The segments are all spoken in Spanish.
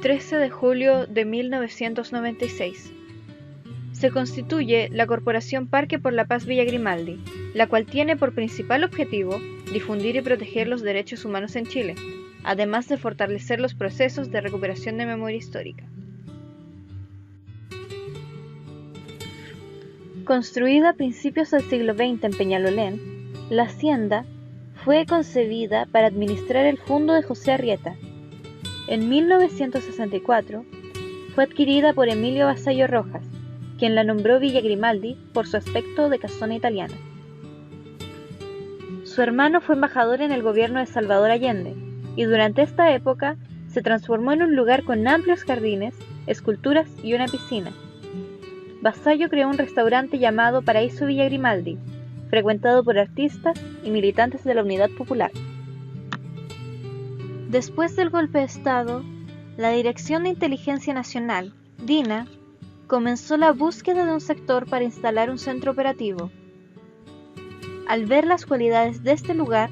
13 de julio de 1996. Se constituye la Corporación Parque por la Paz Villa Grimaldi, la cual tiene por principal objetivo difundir y proteger los derechos humanos en Chile, además de fortalecer los procesos de recuperación de memoria histórica. Construida a principios del siglo XX en Peñalolén, la hacienda fue concebida para administrar el Fundo de José Arrieta. En 1964 fue adquirida por Emilio Vasallo Rojas, quien la nombró Villa Grimaldi por su aspecto de casona italiana. Su hermano fue embajador en el gobierno de Salvador Allende, y durante esta época se transformó en un lugar con amplios jardines, esculturas y una piscina. Vasallo creó un restaurante llamado Paraíso Villa Grimaldi, frecuentado por artistas y militantes de la Unidad Popular. Después del golpe de Estado, la Dirección de Inteligencia Nacional, DINA, comenzó la búsqueda de un sector para instalar un centro operativo. Al ver las cualidades de este lugar,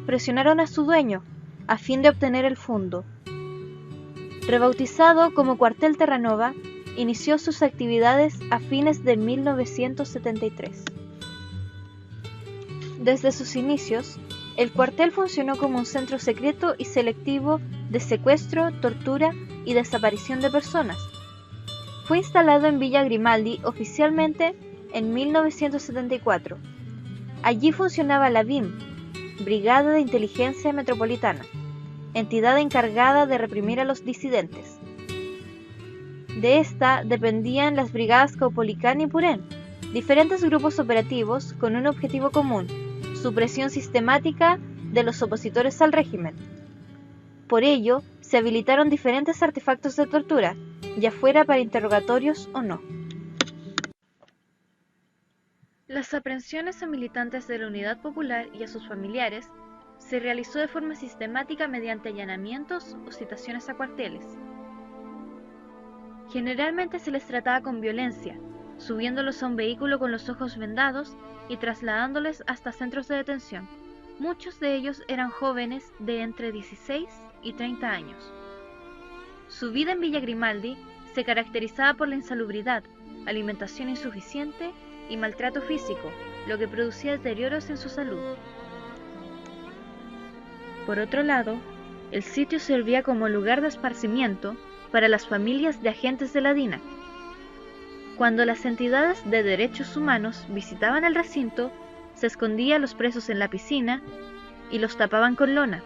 presionaron a su dueño a fin de obtener el fondo. Rebautizado como Cuartel Terranova, inició sus actividades a fines de 1973. Desde sus inicios, el cuartel funcionó como un centro secreto y selectivo de secuestro, tortura y desaparición de personas. Fue instalado en Villa Grimaldi oficialmente en 1974. Allí funcionaba la BIM, Brigada de Inteligencia Metropolitana, entidad encargada de reprimir a los disidentes. De esta dependían las brigadas Caupolicán y Purén, diferentes grupos operativos con un objetivo común: supresión sistemática de los opositores al régimen. Por ello, se habilitaron diferentes artefactos de tortura, ya fuera para interrogatorios o no. Las aprehensiones a militantes de la Unidad Popular y a sus familiares se realizó de forma sistemática mediante allanamientos o citaciones a cuarteles. Generalmente se les trataba con violencia, subiéndolos a un vehículo con los ojos vendados y trasladándoles hasta centros de detención. Muchos de ellos eran jóvenes de entre 16 y 30 años. Su vida en Villa Grimaldi se caracterizaba por la insalubridad, alimentación insuficiente y maltrato físico, lo que producía deterioros en su salud. Por otro lado, el sitio servía como lugar de esparcimiento para las familias de agentes de la DINA. Cuando las entidades de derechos humanos visitaban el recinto, se escondía a los presos en la piscina y los tapaban con lona.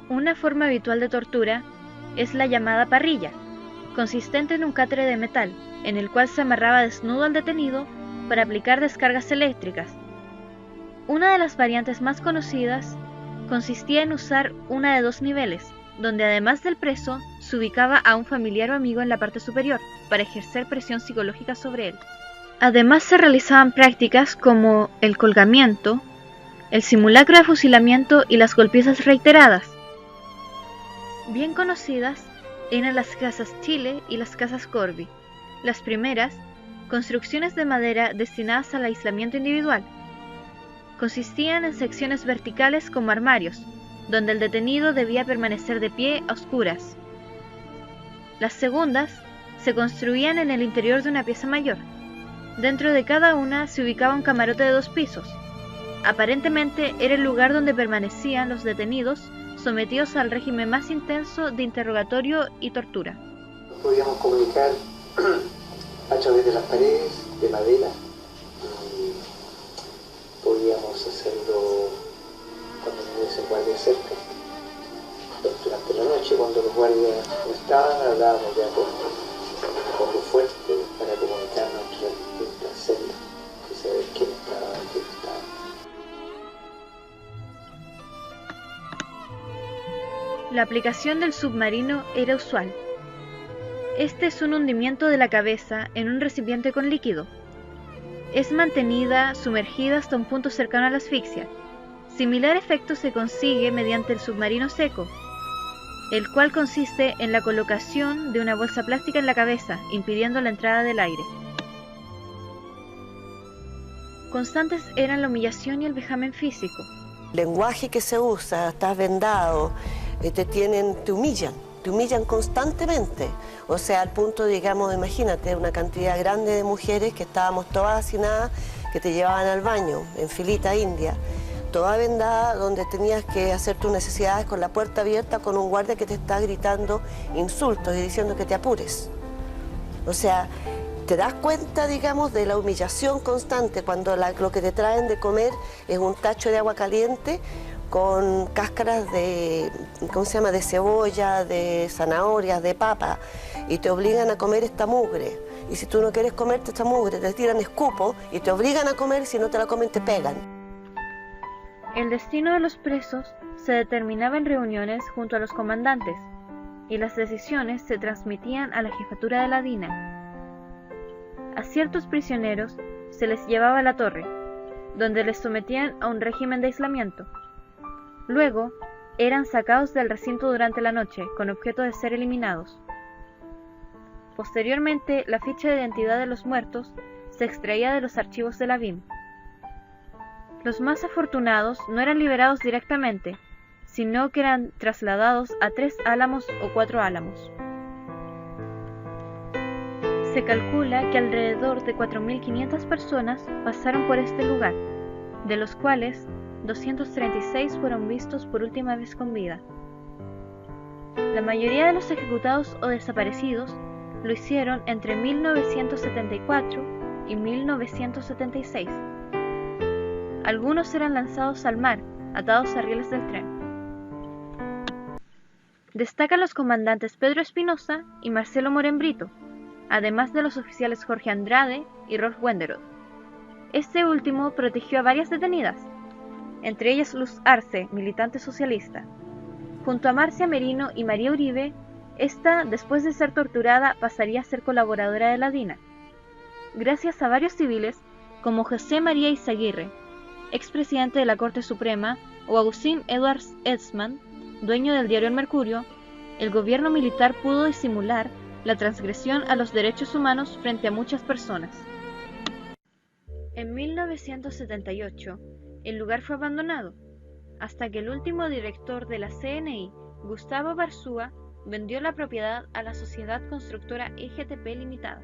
Una forma habitual de tortura es la llamada parrilla, consistente en un catre de metal, en el cual se amarraba desnudo al detenido para aplicar descargas eléctricas. Una de las variantes más conocidas consistía en usar una de 2 niveles, donde además del preso, se ubicaba a un familiar o amigo en la parte superior, para ejercer presión psicológica sobre él. Además se realizaban prácticas como el colgamiento, el simulacro de fusilamiento y las golpizas reiteradas. Bien conocidas eran las casas Chile y las casas Corby. Las primeras, construcciones de madera destinadas al aislamiento individual. Consistían en secciones verticales como armarios, donde el detenido debía permanecer de pie a oscuras. Las segundas se construían en el interior de una pieza mayor. Dentro de cada una se ubicaba un camarote de 2 pisos. Aparentemente era el lugar donde permanecían los detenidos sometidos al régimen más intenso de interrogatorio y tortura. Podíamos comunicar a través de las paredes de madera y podíamos hacerlo cuando no hubiese guardia cerca. Durante la noche, cuando los guardias no estaban, hablábamos ya con luz fuerte para comunicarnos entre las distintas celdas y saber quién estaba y quién estaba. La aplicación del submarino era usual. Este es un hundimiento de la cabeza en un recipiente con líquido. Es mantenida sumergida hasta un punto cercano a la asfixia. Similar efecto se consigue mediante el submarino seco, el cual consiste en la colocación de una bolsa plástica en la cabeza, impidiendo la entrada del aire. Constantes eran la humillación y el vejamen físico. El lenguaje que se usa, estás vendado, te humillan. te humillan constantemente. O sea, al punto, digamos, imagínate, una cantidad grande de mujeres que estábamos todas hacinadas, que te llevaban al baño, en filita india, toda vendada, donde tenías que hacer tus necesidades con la puerta abierta, con un guardia que te está gritando insultos y diciendo que te apures. O sea, te das cuenta, digamos, de la humillación constante cuando lo que te traen de comer es un tacho de agua caliente con cáscaras de, ¿cómo se llama?, de cebolla, de zanahorias, de papa, y te obligan a comer esta mugre. Y si tú no quieres comerte esta mugre, te tiran escupo y te obligan a comer, si no te la comen te pegan. El destino de los presos se determinaba en reuniones junto a los comandantes, y las decisiones se transmitían a la jefatura de la DINA. A ciertos prisioneros se les llevaba a la torre, donde les sometían a un régimen de aislamiento. Luego, eran sacados del recinto durante la noche con objeto de ser eliminados. Posteriormente, la ficha de identidad de los muertos se extraía de los archivos de la BIM. Los más afortunados no eran liberados directamente, sino que eran trasladados a 3 álamos o 4 álamos. Se calcula que alrededor de 4.500 personas pasaron por este lugar, de los cuales 236 fueron vistos por última vez con vida. La mayoría de los ejecutados o desaparecidos lo hicieron entre 1974 y 1976. Algunos eran lanzados al mar, atados a rieles del tren. Destacan los comandantes Pedro Espinosa y Marcelo Morembrito, además de los oficiales Jorge Andrade y Rolf Wenderoth. Este último protegió a varias detenidas, entre ellas Luz Arce, militante socialista. Junto a Marcia Merino y María Uribe, esta, después de ser torturada, pasaría a ser colaboradora de la DINA. Gracias a varios civiles, como José María Izaguirre, expresidente de la Corte Suprema, o Agustín Edwards Edsman, dueño del diario El Mercurio, el gobierno militar pudo disimular la transgresión a los derechos humanos frente a muchas personas. En 1978, el lugar fue abandonado, hasta que el último director de la CNI, Gustavo Barzúa, vendió la propiedad a la sociedad constructora EGTP Limitada.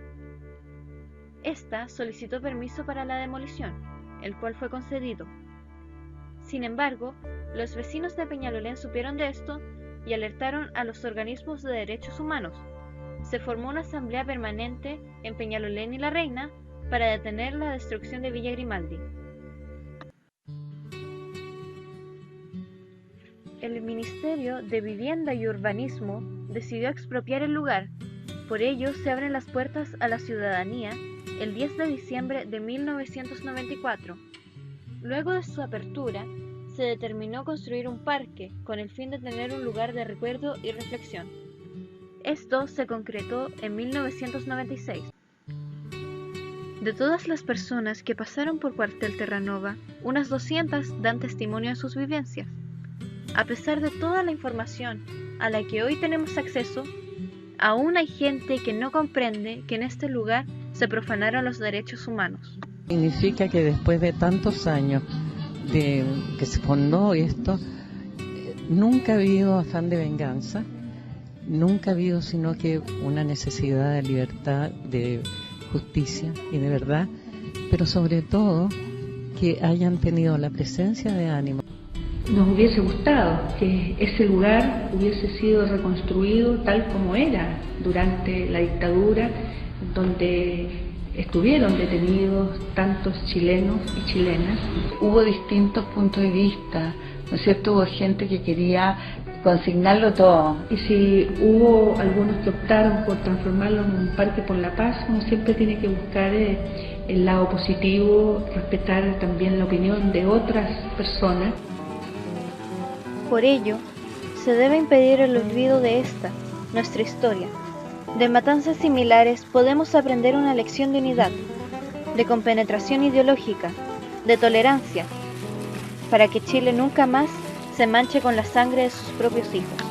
Esta solicitó permiso para la demolición, el cual fue concedido. Sin embargo, los vecinos de Peñalolén supieron de esto y alertaron a los organismos de derechos humanos. Se formó una asamblea permanente en Peñalolén y La Reina para detener la destrucción de Villa Grimaldi. El Ministerio de Vivienda y Urbanismo decidió expropiar el lugar. Por ello, se abren las puertas a la ciudadanía el 10 de diciembre de 1994. Luego de su apertura, se determinó construir un parque con el fin de tener un lugar de recuerdo y reflexión. Esto se concretó en 1996. De todas las personas que pasaron por Cuartel Terranova, unas 200 dan testimonio de sus vivencias. A pesar de toda la información a la que hoy tenemos acceso, aún hay gente que no comprende que en este lugar se profanaron los derechos humanos. Significa que después de tantos años de que se fundó esto, nunca ha habido afán de venganza, nunca ha habido sino que una necesidad de libertad, de justicia y de verdad, pero sobre todo que hayan tenido la presencia de ánimo. Nos hubiese gustado que ese lugar hubiese sido reconstruido tal como era durante la dictadura, donde estuvieron detenidos tantos chilenos y chilenas. Hubo distintos puntos de vista, ¿no es cierto? Hubo gente que quería consignarlo todo. Y si hubo algunos que optaron por transformarlo en un parque por la paz, uno siempre tiene que buscar el lado positivo, respetar también la opinión de otras personas. Por ello, se debe impedir el olvido de esta, nuestra historia. De matanzas similares podemos aprender una lección de unidad, de compenetración ideológica, de tolerancia, para que Chile nunca más se manche con la sangre de sus propios hijos.